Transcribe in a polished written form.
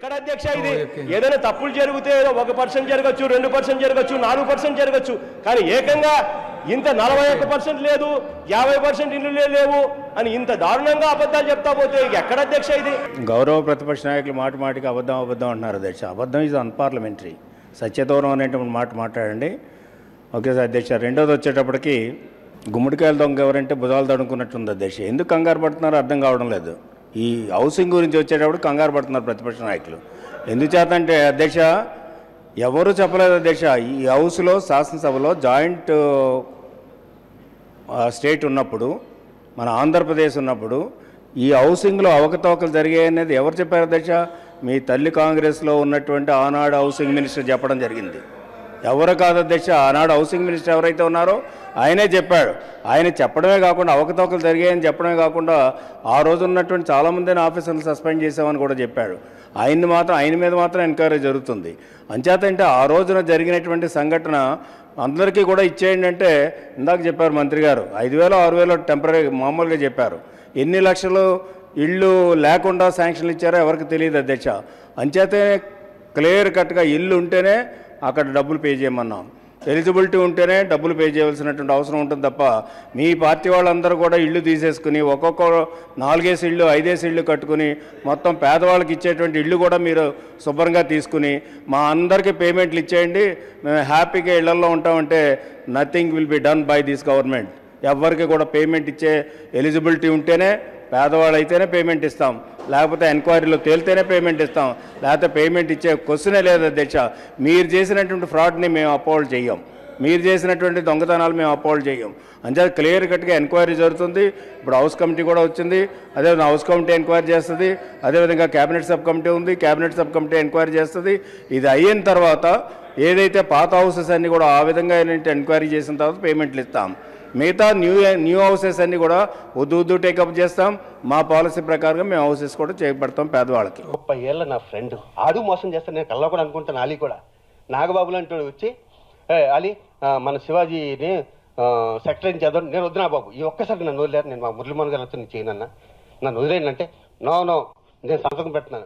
ఎక్కడ అధ్యక్ష ఇది ఏదైనా తప్పులు జరిగితే 1% జరగచ్చు, 2% జరగచ్చు, 4% జరగచ్చు, కానీ ఏకంగా ఇంత 41% లేదు, 50% ఇల్లు లేవు అని ఇంత దారుణంగా అబద్ధాలు చెప్తా పోతే ఎక్కడ అధ్యక్ష ఇది? గౌరవ ప్రతిపక్ష నాయకులు మాటికి అబద్ధం అంటున్నారు అధ్యక్ష. అబద్ధం ఇది అన్పార్లమెంటరీ. సత్యదూరం అనేటువంటి మాట మాట్లాడండి. ఓకే సార్ అధ్యక్ష. రెండోది వచ్చేటప్పటికి గుమ్మడికాయల దొంగ ఎవరంటే భుజాలు తడుకున్నట్టుంది అధ్యక్ష. ఎందుకు కంగారు పడుతున్నారో అర్థం కావడం లేదు. ఈ హౌసింగ్ గురించి వచ్చేటప్పుడు కంగారు పడుతున్నారు ప్రతిపక్ష నాయకులు. ఎందుచేతంటే అధ్యక్ష ఎవరు చెప్పలేదు అధ్యక్ష. ఈ హౌస్లో శాసనసభలో జాయింట్ స్టేట్ ఉన్నప్పుడు, మన ఆంధ్రప్రదేశ్ ఉన్నప్పుడు ఈ హౌసింగ్లో అవకతవకలు జరిగాయనేది ఎవరు చెప్పారు అధ్యక్ష? మీ తల్లి కాంగ్రెస్లో ఉన్నటువంటి ఆనాడు హౌసింగ్ మినిస్టర్ చెప్పడం జరిగింది. ఎవరు కాదు అధ్యక్ష, ఆనాడు హౌసింగ్ మినిస్టర్ ఎవరైతే ఉన్నారో ఆయనే చెప్పాడు. ఆయన చెప్పడమే కాకుండా అవకతవకలు జరిగాయని చెప్పడమే కాకుండా ఆ రోజు ఉన్నటువంటి చాలామందిని ఆఫీసర్లు సస్పెండ్ చేసామని కూడా చెప్పాడు. ఆయన మీద మాత్రం ఎంక్వైరీ జరుగుతుంది. అంచేతంటే ఆ రోజున జరిగినటువంటి సంఘటన అందరికీ కూడా ఇచ్చేయండి అంటే ఇందాక చెప్పారు మంత్రి గారు 5,000 6,000 టెంపరీ మామూలుగా చెప్పారు. ఎన్ని లక్షలు ఇళ్ళు లేకుండా శాంక్షన్లు ఇచ్చారో ఎవరికి తెలియదు అధ్యక్ష. అంచేతే క్లియర్ కట్గా ఇల్లు ఉంటేనే అక్కడ డబ్బులు పే చేయమన్నాం, ఎలిజిబిలిటీ ఉంటేనే డబ్బులు పే చేయవలసినటువంటి అవసరం ఉంటుంది తప్ప మీ పార్టీ వాళ్ళందరూ కూడా ఇళ్ళు తీసేసుకుని ఒక్కొక్క 4 ఇళ్ళు 5 ఇళ్ళు కట్టుకుని మొత్తం పేదవాళ్ళకి ఇచ్చేటువంటి ఇళ్ళు కూడా మీరు శుభ్రంగా తీసుకుని మా అందరికీ పేమెంట్లు ఇచ్చేయండి, మేము హ్యాపీగా ఇళ్లలో ఉంటామంటే nothing will be done by this government. ఎవరికి కూడా పేమెంట్ ఇచ్చే ఎలిజిబిలిటీ ఉంటేనే పేదవాళ్ళు అయితేనే పేమెంట్ ఇస్తాం, లేకపోతే ఎంక్వైరీలో తేలితేనే పేమెంట్ ఇస్తాం, లేకపోతే పేమెంట్ ఇచ్చే క్వశ్చనే లేదు అధ్యక్ష. మీరు చేసినటువంటి ఫ్రాడ్ని మేము అపోల్డ్ చేయం, మీరు చేసినటువంటి దొంగతనాలు మేము అపోల్డ్ చేయం. అంతే క్లియర్ కట్గా ఎంక్వైరీ జరుగుతుంది. ఇప్పుడు హౌస్ కమిటీ కూడా వచ్చింది, అదేవిధంగా హౌస్ కమిటీ ఎంక్వైరీ చేస్తుంది, అదేవిధంగా క్యాబినెట్ సబ్ కమిటీ ఉంది, క్యాబినెట్ సబ్ కమిటీ ఎంక్వైరీ చేస్తుంది. ఇది అయిన తర్వాత ఏదైతే పాత హౌసెస్ అన్నీ కూడా ఆ విధంగా ఎంక్వైరీ చేసిన తర్వాత పేమెంట్లు ఇస్తాం. మిగతా న్యూ హౌసెస్ అన్నీ కూడా వద్దు టేకప్ చేస్తాం. మా పాలసీ ప్రకారం మేము హౌసెస్ కూడా చేపడతాం పేదవాళ్ళకి. 30 ఏళ్ళ నా ఫ్రెండ్ ఆడు మోసం చేస్తాను నేను కల్లా కూడా అనుకుంటాను. అలీ కూడా నాగబాబు లాంటి వచ్చి అలీ మన శివాజీని సెక్రటరీ చేద్దాం. నేను వద్దునా బాబు ఈ ఒక్కసారి నన్ను వదిలేరు, నేను మా మురళీమోహన్ గారితో నేను చేయనన్నా, నన్ను వదిలేనంటే నో నేను సంతకం పెట్టినాను.